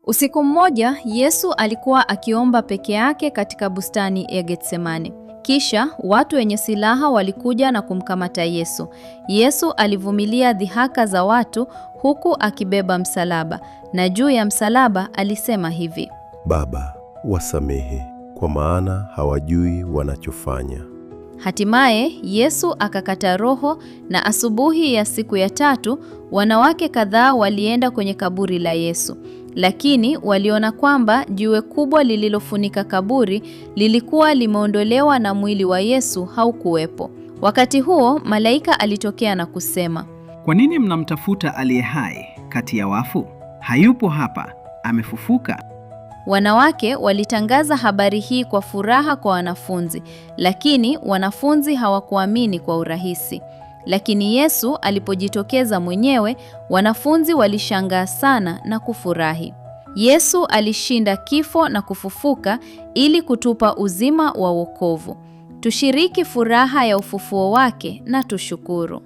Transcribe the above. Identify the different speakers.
Speaker 1: Usiku mmoja, Yesu alikuwa akiomba peke yake katika bustani ya Getsemane. Kisha watu wenye silaha walikuja na kumkamata Yesu. Yesu alivumilia dhihaka za watu huku akibeba msalaba, na juu ya msalaba alisema hivi:
Speaker 2: Baba, wasamehe, kwa maana hawajui wanachofanya.
Speaker 1: Hatimaye Yesu akakata roho, na asubuhi ya siku ya tatu wanawake kadhaa walienda kwenye kaburi la Yesu. Lakini waliona kwamba jiwe kubwa lililofunika kaburi lilikuwa limeondolewa na mwili wa Yesu haukuwepo. Wakati huo malaika alitokea na kusema,
Speaker 3: "Kwa nini mnamtafuta aliye hai kati ya wafu? Hayupo hapa, amefufuka."
Speaker 1: Wanawake walitangaza habari hii kwa furaha kwa wanafunzi, lakini wanafunzi hawakuamini kwa urahisi. Lakini Yesu alipojitokeza mwenyewe, wanafunzi walishangaa sana na kufurahi. Yesu alishinda kifo na kufufuka ili kutupa uzima wa wokovu. Tushiriki furaha ya ufufuo wake na tushukuru.